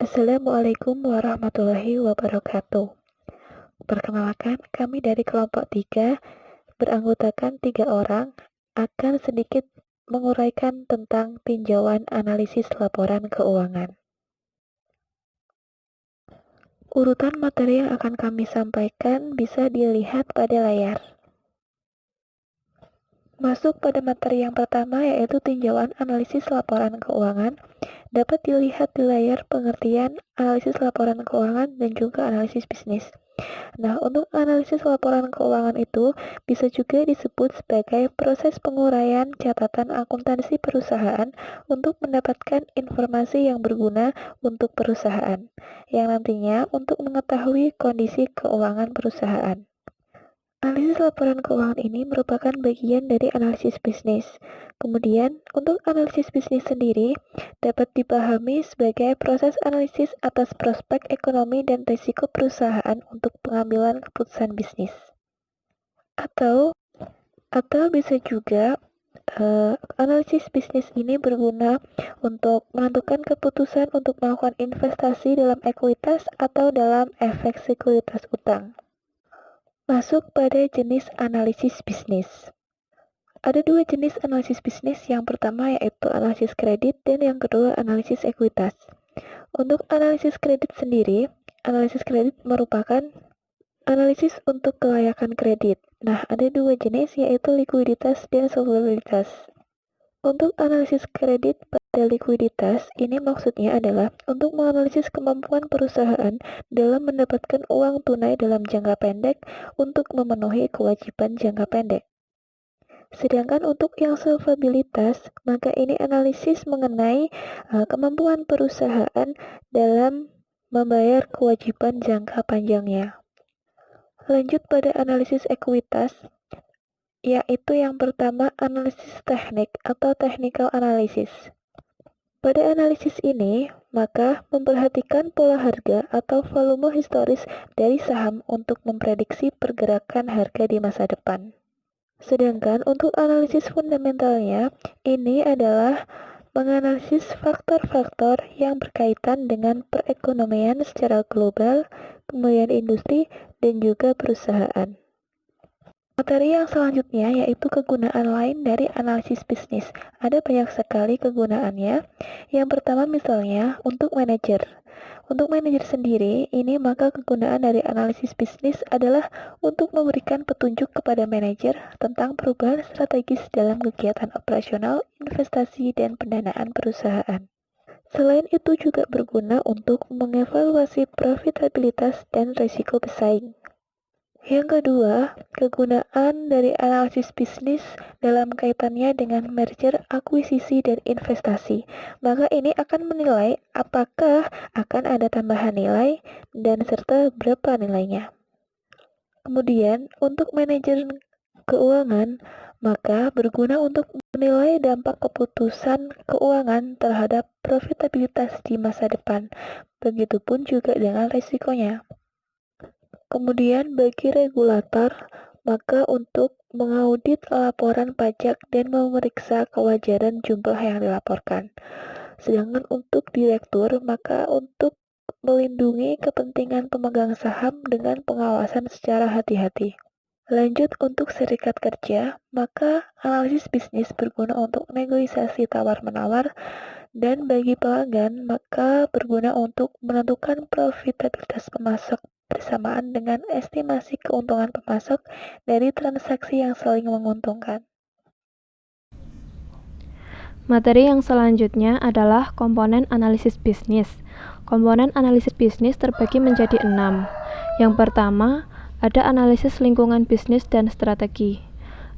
Assalamualaikum warahmatullahi wabarakatuh. Perkenalkan, kami dari kelompok 3 beranggotakan 3 orang akan sedikit menguraikan tentang tinjauan analisis laporan keuangan. Urutan materi yang akan kami sampaikan bisa dilihat pada layar. Masuk pada materi yang pertama yaitu tinjauan analisis laporan keuangan. Dapat dilihat di layar pengertian analisis laporan keuangan dan juga analisis bisnis. Nah, untuk analisis laporan keuangan itu bisa juga disebut sebagai proses penguraian catatan akuntansi perusahaan untuk mendapatkan informasi yang berguna untuk perusahaan, yang nantinya untuk mengetahui kondisi keuangan perusahaan. Analisis laporan keuangan ini merupakan bagian dari analisis bisnis. Kemudian, untuk analisis bisnis sendiri dapat dipahami sebagai proses analisis atas prospek ekonomi dan risiko perusahaan untuk pengambilan keputusan bisnis. Atau bisa juga analisis bisnis ini berguna untuk menentukan keputusan untuk melakukan investasi dalam ekuitas atau dalam efek sekuritas utang. Masuk pada jenis analisis bisnis. Ada 2 jenis analisis bisnis, yang pertama yaitu analisis kredit dan yang kedua analisis ekuitas. Untuk analisis kredit sendiri, analisis kredit merupakan analisis untuk kelayakan kredit. Nah, ada 2 jenis yaitu likuiditas dan solvabilitas. Untuk analisis kredit pada likuiditas, ini maksudnya adalah untuk menganalisis kemampuan perusahaan dalam mendapatkan uang tunai dalam jangka pendek untuk memenuhi kewajiban jangka pendek. Sedangkan untuk yang solvabilitas, maka ini analisis mengenai kemampuan perusahaan dalam membayar kewajiban jangka panjangnya. Lanjut pada analisis ekuitas, yaitu yang pertama analisis teknik atau technical analysis. Pada analisis ini, maka memperhatikan pola harga atau volume historis dari saham untuk memprediksi pergerakan harga di masa depan. Sedangkan untuk analisis fundamentalnya, ini adalah menganalisis faktor-faktor yang berkaitan dengan perekonomian secara global, kemudian industri, dan juga perusahaan. Materi yang selanjutnya yaitu kegunaan lain dari analisis bisnis. Ada banyak sekali kegunaannya. Yang pertama misalnya untuk manajer. Untuk manajer sendiri, ini maka kegunaan dari analisis bisnis adalah untuk memberikan petunjuk kepada manajer tentang perubahan strategis dalam kegiatan operasional, investasi, dan pendanaan perusahaan. Selain itu juga berguna untuk mengevaluasi profitabilitas dan risiko bersaing. Yang kedua, kegunaan dari analisis bisnis dalam kaitannya dengan merger, akuisisi, dan investasi. Maka ini akan menilai apakah akan ada tambahan nilai dan serta berapa nilainya. Kemudian, untuk manajer keuangan, maka berguna untuk menilai dampak keputusan keuangan terhadap profitabilitas di masa depan. Begitupun juga dengan risikonya. Kemudian bagi regulator, maka untuk mengaudit laporan pajak dan memeriksa kewajaran jumlah yang dilaporkan. Sedangkan untuk direktur, maka untuk melindungi kepentingan pemegang saham dengan pengawasan secara hati-hati. Lanjut untuk serikat kerja, maka analisis bisnis berguna untuk negosiasi tawar-menawar, dan bagi pelanggan, maka berguna untuk menentukan profitabilitas pemasok bersamaan dengan estimasi keuntungan pemasok dari transaksi yang saling menguntungkan. Materi yang selanjutnya adalah komponen analisis bisnis. Komponen analisis bisnis terbagi menjadi 6. Yang pertama, ada analisis lingkungan bisnis dan strategi.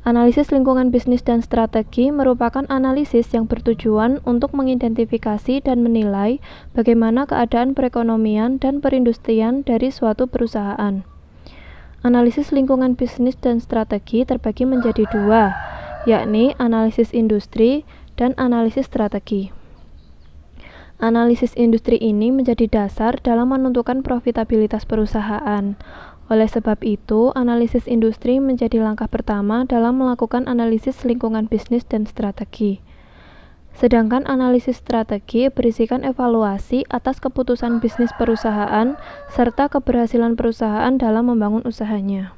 Analisis lingkungan bisnis dan strategi merupakan analisis yang bertujuan untuk mengidentifikasi dan menilai bagaimana keadaan perekonomian dan perindustrian dari suatu perusahaan. Analisis lingkungan bisnis dan strategi terbagi menjadi 2, yakni analisis industri dan analisis strategi. Analisis industri ini menjadi dasar dalam menentukan profitabilitas perusahaan. Oleh sebab itu, analisis industri menjadi langkah pertama dalam melakukan analisis lingkungan bisnis dan strategi. Sedangkan analisis strategi berisikan evaluasi atas keputusan bisnis perusahaan serta keberhasilan perusahaan dalam membangun usahanya.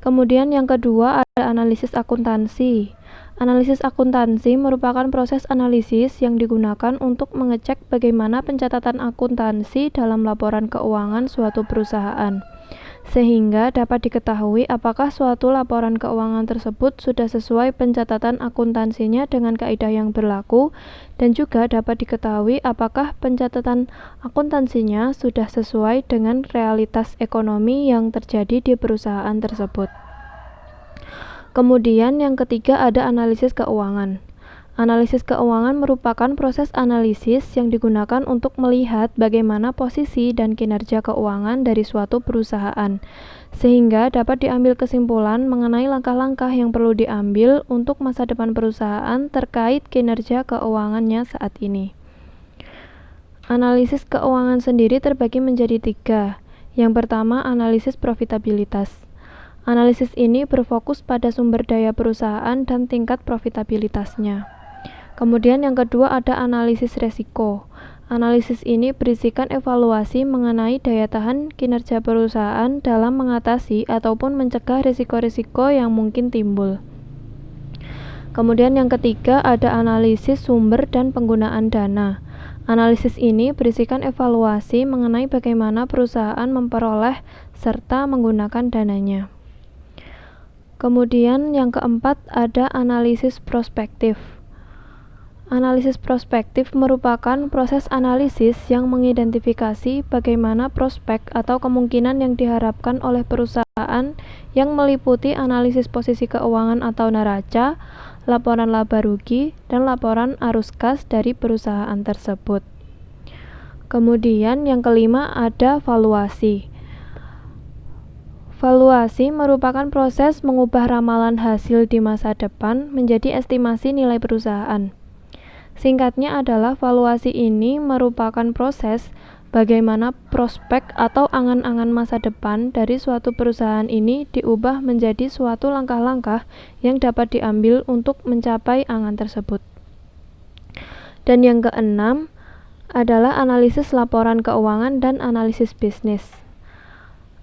Kemudian yang kedua ada analisis akuntansi. Analisis akuntansi merupakan proses analisis yang digunakan untuk mengecek bagaimana pencatatan akuntansi dalam laporan keuangan suatu perusahaan, sehingga dapat diketahui apakah suatu laporan keuangan tersebut sudah sesuai pencatatan akuntansinya dengan kaidah yang berlaku, dan juga dapat diketahui apakah pencatatan akuntansinya sudah sesuai dengan realitas ekonomi yang terjadi di perusahaan tersebut. Kemudian yang ketiga ada analisis keuangan. Analisis keuangan merupakan proses analisis yang digunakan untuk melihat bagaimana posisi dan kinerja keuangan dari suatu perusahaan, sehingga dapat diambil kesimpulan mengenai langkah-langkah yang perlu diambil untuk masa depan perusahaan terkait kinerja keuangannya saat ini. Analisis keuangan sendiri terbagi menjadi 3. Yang pertama, analisis profitabilitas. Analisis ini berfokus pada sumber daya perusahaan dan tingkat profitabilitasnya. Kemudian yang kedua ada analisis resiko. Analisis ini berisikan evaluasi mengenai daya tahan kinerja perusahaan dalam mengatasi ataupun mencegah risiko-risiko yang mungkin timbul. Kemudian yang ketiga ada analisis sumber dan penggunaan dana. Analisis ini berisikan evaluasi mengenai bagaimana perusahaan memperoleh serta menggunakan dananya. Kemudian yang keempat ada analisis prospektif. Analisis prospektif merupakan proses analisis yang mengidentifikasi bagaimana prospek atau kemungkinan yang diharapkan oleh perusahaan yang meliputi analisis posisi keuangan atau neraca, laporan laba rugi, dan laporan arus kas dari perusahaan tersebut. Kemudian yang kelima ada valuasi. Valuasi merupakan proses mengubah ramalan hasil di masa depan menjadi estimasi nilai perusahaan. Singkatnya adalah valuasi ini merupakan proses bagaimana prospek atau angan-angan masa depan dari suatu perusahaan ini diubah menjadi suatu langkah-langkah yang dapat diambil untuk mencapai angan tersebut. Dan yang keenam adalah analisis laporan keuangan dan analisis bisnis.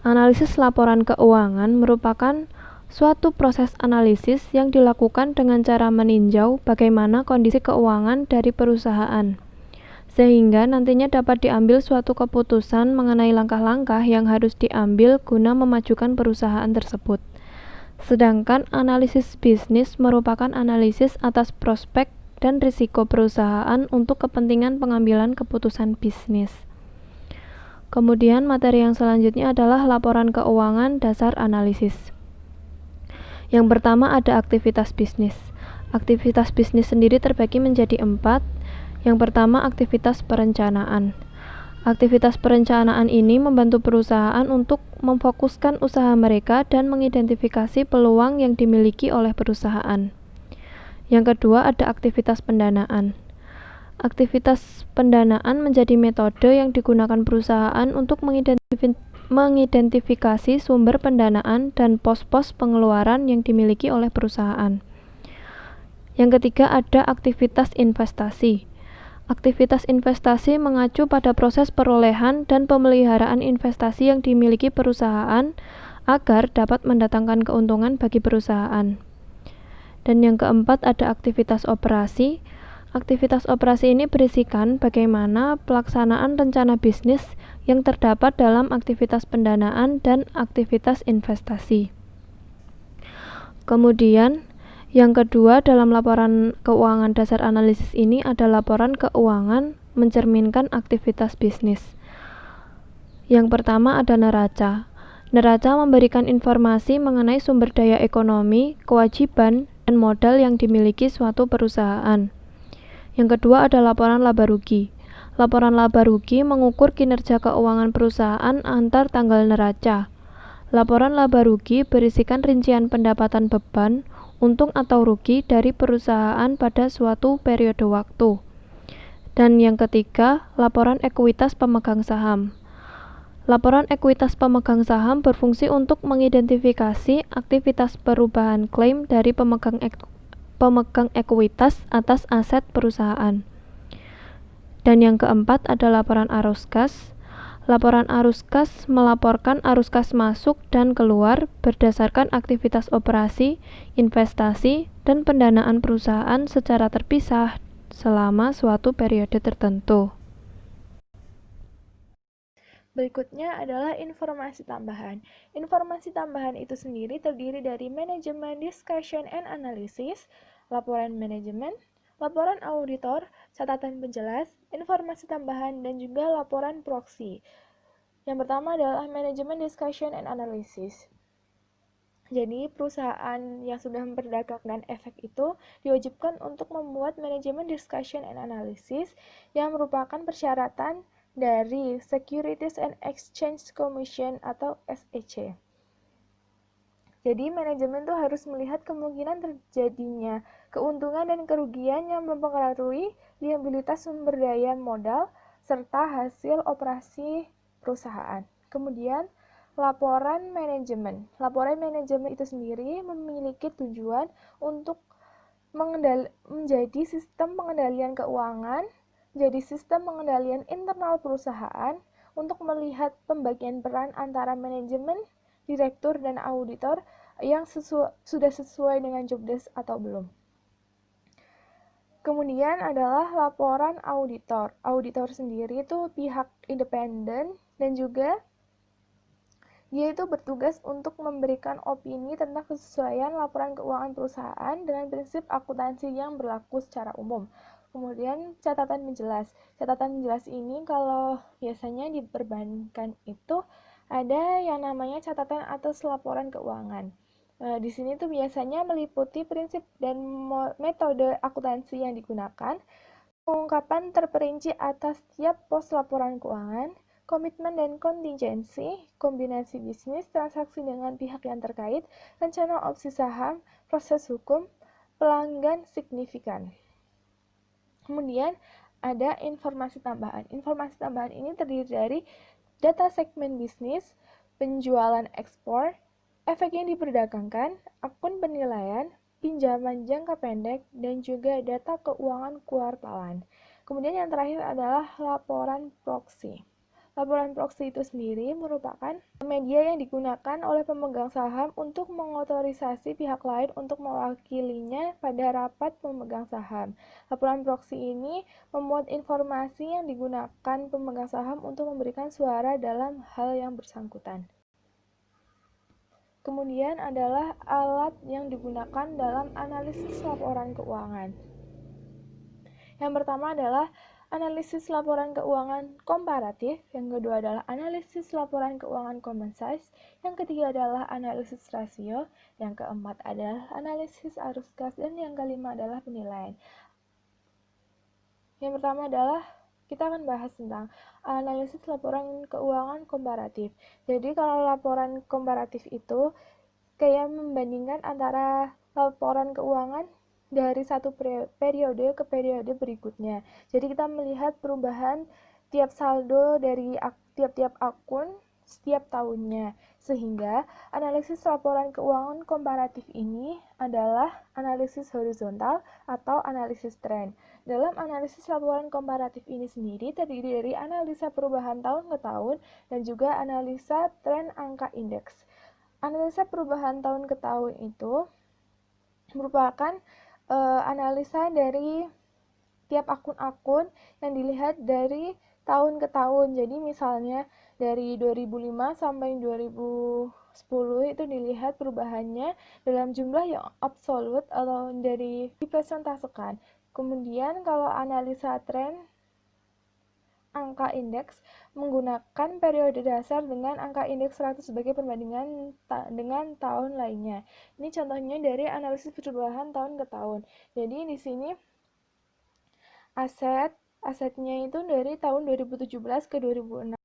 Analisis laporan keuangan merupakan suatu proses analisis yang dilakukan dengan cara meninjau bagaimana kondisi keuangan dari perusahaan, sehingga nantinya dapat diambil suatu keputusan mengenai langkah-langkah yang harus diambil guna memajukan perusahaan tersebut. Sedangkan analisis bisnis merupakan analisis atas prospek dan risiko perusahaan untuk kepentingan pengambilan keputusan bisnis. Kemudian materi yang selanjutnya adalah laporan keuangan dasar analisis. Yang pertama ada aktivitas bisnis. Aktivitas bisnis sendiri terbagi menjadi 4. Yang pertama aktivitas perencanaan. Aktivitas perencanaan ini membantu perusahaan untuk memfokuskan usaha mereka dan mengidentifikasi peluang yang dimiliki oleh perusahaan. Yang kedua ada aktivitas pendanaan. Aktivitas pendanaan menjadi metode yang digunakan perusahaan untuk mengidentifikasi sumber pendanaan dan pos-pos pengeluaran yang dimiliki oleh perusahaan. Yang ketiga ada aktivitas investasi. Aktivitas investasi mengacu pada proses perolehan dan pemeliharaan investasi yang dimiliki perusahaan agar dapat mendatangkan keuntungan bagi perusahaan. Dan yang keempat ada aktivitas operasi. Aktivitas operasi ini berisikan bagaimana pelaksanaan rencana bisnis yang terdapat dalam aktivitas pendanaan dan aktivitas investasi. Kemudian, yang kedua dalam laporan keuangan dasar analisis ini ada laporan keuangan mencerminkan aktivitas bisnis. Yang pertama ada neraca. Neraca memberikan informasi mengenai sumber daya ekonomi, kewajiban, dan modal yang dimiliki suatu perusahaan. Yang kedua ada laporan laba rugi. Laporan laba rugi mengukur kinerja keuangan perusahaan antar tanggal neraca. Laporan laba rugi berisikan rincian pendapatan beban, untung atau rugi dari perusahaan pada suatu periode waktu. Dan yang ketiga, laporan ekuitas pemegang saham. Laporan ekuitas pemegang saham berfungsi untuk mengidentifikasi aktivitas perubahan klaim dari pemegang pemegang ekuitas atas aset perusahaan. Dan yang keempat ada laporan arus kas. Laporan arus kas melaporkan arus kas masuk dan keluar berdasarkan aktivitas operasi, investasi, dan pendanaan perusahaan secara terpisah selama suatu periode tertentu. Berikutnya adalah informasi tambahan. Informasi tambahan itu sendiri terdiri dari manajemen, discussion, and analysis, laporan manajemen, laporan auditor, catatan penjelas, informasi tambahan, dan juga laporan proksi. Yang pertama adalah manajemen, discussion, and analysis. Jadi, perusahaan yang sudah memperdagangkan efek itu diwajibkan untuk membuat manajemen discussion and analysis yang merupakan persyaratan dari Securities and Exchange Commission atau SEC. Jadi, manajemen itu harus melihat kemungkinan terjadinya keuntungan dan kerugian yang mempengaruhi liabilitas sumber daya modal serta hasil operasi perusahaan. Kemudian, laporan manajemen. Laporan manajemen itu sendiri memiliki tujuan untuk menjadi sistem pengendalian keuangan, jadi sistem pengendalian internal perusahaan untuk melihat pembagian peran antara manajemen, direktur, dan auditor yang sudah sesuai dengan job desk atau belum. Kemudian adalah laporan auditor. Auditor sendiri itu pihak independen dan juga dia itu bertugas untuk memberikan opini tentang kesesuaian laporan keuangan perusahaan dengan prinsip akuntansi yang berlaku secara umum. Kemudian catatan menjelas. Catatan menjelas ini kalau biasanya di perbankan itu ada yang namanya catatan atas laporan keuangan. Di sini tuh biasanya meliputi prinsip dan metode akuntansi yang digunakan, pengungkapan terperinci atas tiap pos laporan keuangan, komitmen dan kontingensi, kombinasi bisnis, transaksi dengan pihak yang terkait, rencana opsi saham, proses hukum, pelanggan signifikan. Kemudian ada informasi tambahan. Informasi tambahan ini terdiri dari data segmen bisnis, penjualan ekspor, efek yang diperdagangkan, akun penilaian, pinjaman jangka pendek, dan juga data keuangan kuartalan. Kemudian yang terakhir adalah laporan proksi. Laporan proksi itu sendiri merupakan media yang digunakan oleh pemegang saham untuk mengotorisasi pihak lain untuk mewakilinya pada rapat pemegang saham. Laporan proksi ini memuat informasi yang digunakan pemegang saham untuk memberikan suara dalam hal yang bersangkutan. Kemudian adalah alat yang digunakan dalam analisis laporan keuangan. Yang pertama adalah analisis laporan keuangan komparatif, yang kedua adalah analisis laporan keuangan common size, yang ketiga adalah analisis rasio, yang keempat adalah analisis arus kas, dan yang kelima adalah penilaian. Yang pertama adalah kita akan bahas tentang analisis laporan keuangan komparatif. Jadi kalau laporan komparatif itu kayak membandingkan antara laporan keuangan dari satu periode ke periode berikutnya. Jadi kita melihat perubahan tiap saldo dari tiap-tiap akun setiap tahunnya. Sehingga analisis laporan keuangan komparatif ini adalah analisis horizontal atau analisis tren. Dalam analisis laporan komparatif ini sendiri terdiri dari analisa perubahan tahun ke tahun dan juga analisa tren angka indeks. Analisa perubahan tahun ke tahun itu merupakan analisa dari tiap akun-akun yang dilihat dari tahun ke tahun. Jadi misalnya dari 2005 sampai 2010 itu dilihat perubahannya dalam jumlah yang absolut atau dari dipresentasekan. Kemudian kalau analisa tren angka indeks menggunakan periode dasar dengan angka indeks 100 sebagai perbandingan dengan tahun lainnya. Ini contohnya dari analisis perubahan tahun ke tahun. Jadi di sini asetnya itu dari tahun 2017 ke 2016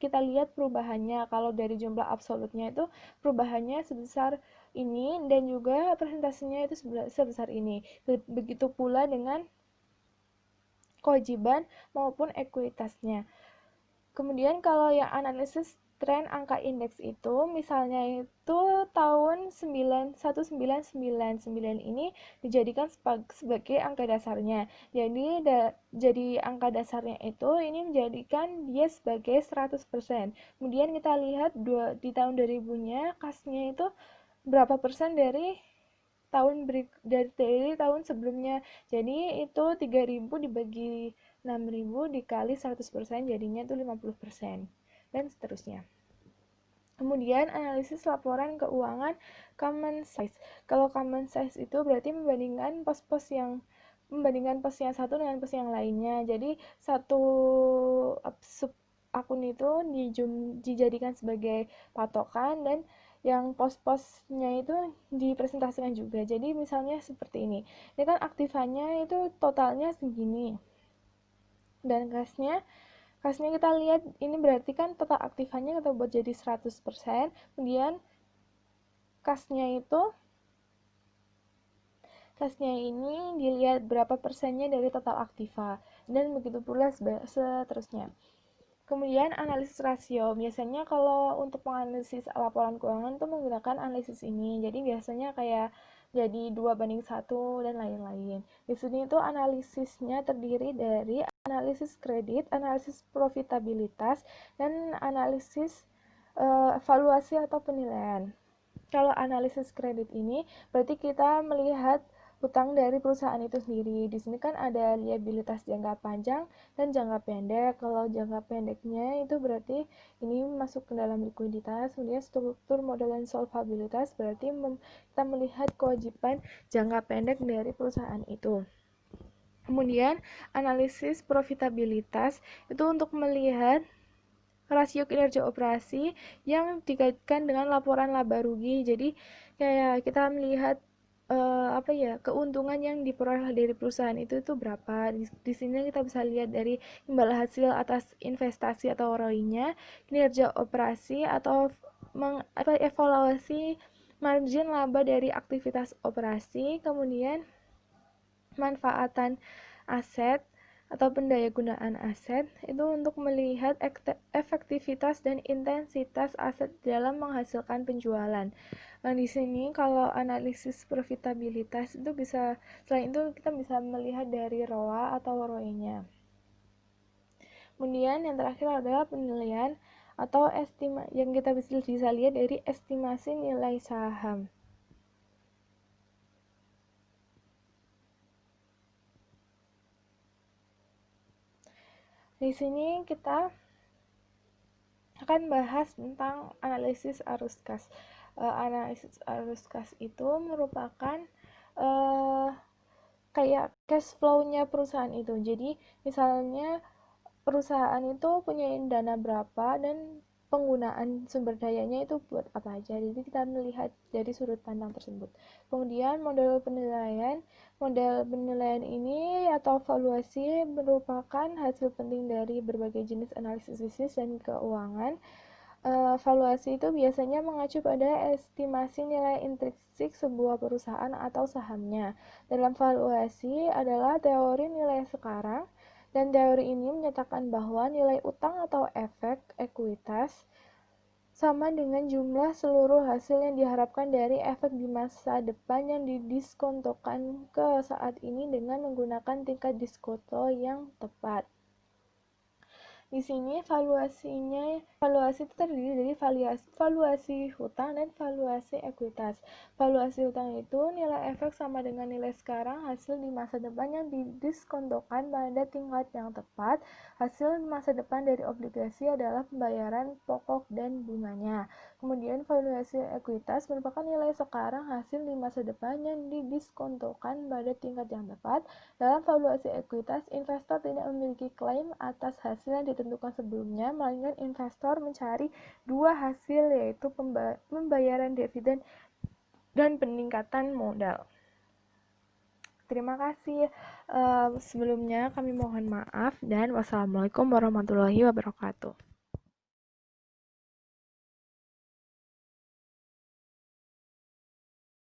kita lihat perubahannya. Kalau dari jumlah absolutnya itu perubahannya sebesar ini dan juga presentasinya itu sebesar ini. Begitu pula dengan kewajiban maupun ekuitasnya. Kemudian kalau yang analisis tren angka indeks itu, misalnya itu tahun 1999 ini dijadikan sebagai angka dasarnya. Jadi angka dasarnya itu ini menjadikan dia sebagai 100%. Kemudian kita lihat di tahun 2000-nya kasnya itu berapa persen dari tahun sebelumnya. Jadi itu 3.000 dibagi 6.000 dikali 100%, jadinya itu 50%, dan seterusnya. Kemudian analisis laporan keuangan common size. Kalau common size itu berarti membandingkan pos yang satu dengan pos yang lainnya. Jadi satu sub akun itu dijadikan sebagai patokan, dan yang pos-posnya itu dipresentasikan juga. Jadi misalnya seperti ini. Ini kan aktifannya itu totalnya segini. Dan kasnya kita lihat ini berarti kan total aktifannya kita buat jadi 100%. Kemudian kasnya ini dilihat berapa persennya dari total aktiva, dan begitu pula seterusnya. Kemudian analisis rasio. Biasanya kalau untuk menganalisis laporan keuangan itu menggunakan analisis ini. Jadi biasanya kayak jadi 2:1 dan lain-lain. Di sini itu analisisnya terdiri dari analisis kredit, analisis profitabilitas, dan analisis evaluasi atau penilaian. Kalau analisis kredit ini berarti kita melihat hutang dari perusahaan itu sendiri. Di sini kan ada liabilitas jangka panjang dan jangka pendek. Kalau jangka pendeknya itu berarti ini masuk ke dalam likuiditas. Kemudian struktur modal dan solvabilitas berarti kita melihat kewajiban jangka pendek dari perusahaan itu. Kemudian analisis profitabilitas itu untuk melihat rasio kinerja operasi yang dikaitkan dengan laporan laba rugi. Jadi kayak kita melihat keuntungan yang diperoleh dari perusahaan itu berapa. Di sini kita bisa lihat dari imbal hasil atas investasi atau ROI-nya, kinerja operasi atau evaluasi margin laba dari aktivitas operasi, kemudian manfaatan aset atau pendayagunaan aset itu untuk melihat efektivitas dan intensitas aset dalam menghasilkan penjualan. Nah, di sini kalau analisis profitabilitas itu bisa, selain itu kita bisa melihat dari ROA atau ROE-nya. Kemudian yang terakhir adalah penilaian atau yang kita bisa lihat dari estimasi nilai saham. Di sini kita akan bahas tentang analisis arus kas. Analisis arus kas itu merupakan kayak cash flow-nya perusahaan itu. Jadi misalnya perusahaan itu punya dana berapa dan penggunaan sumber dayanya itu buat apa aja. Jadi kita melihat dari sudut pandang tersebut. Kemudian model penilaian ini atau valuasi merupakan hasil penting dari berbagai jenis analisis bisnis dan keuangan. Valuasi itu biasanya mengacu pada estimasi nilai intrinsik sebuah perusahaan atau sahamnya. Dalam valuasi adalah teori nilai sekarang, dan teori ini menyatakan bahwa nilai utang atau efek ekuitas sama dengan jumlah seluruh hasil yang diharapkan dari efek di masa depan yang didiskontokan ke saat ini dengan menggunakan tingkat diskonto yang tepat. Di sini valuasi itu terdiri dari valuasi hutang dan valuasi ekuitas. Valuasi hutang itu nilai efek sama dengan nilai sekarang hasil di masa depan yang didiskontokan pada tingkat yang tepat. Hasil di masa depan dari obligasi adalah pembayaran pokok dan bunganya. Kemudian valuasi ekuitas merupakan nilai sekarang hasil di masa depan yang didiskontokan pada tingkat yang tepat. Dalam valuasi ekuitas, investor tidak memiliki klaim atas hasil yang ditentukan sebelumnya, melainkan investor mencari dua hasil, yaitu pembayaran dividen dan peningkatan modal. Terima kasih. Sebelumnya kami mohon maaf, dan wassalamualaikum warahmatullahi wabarakatuh.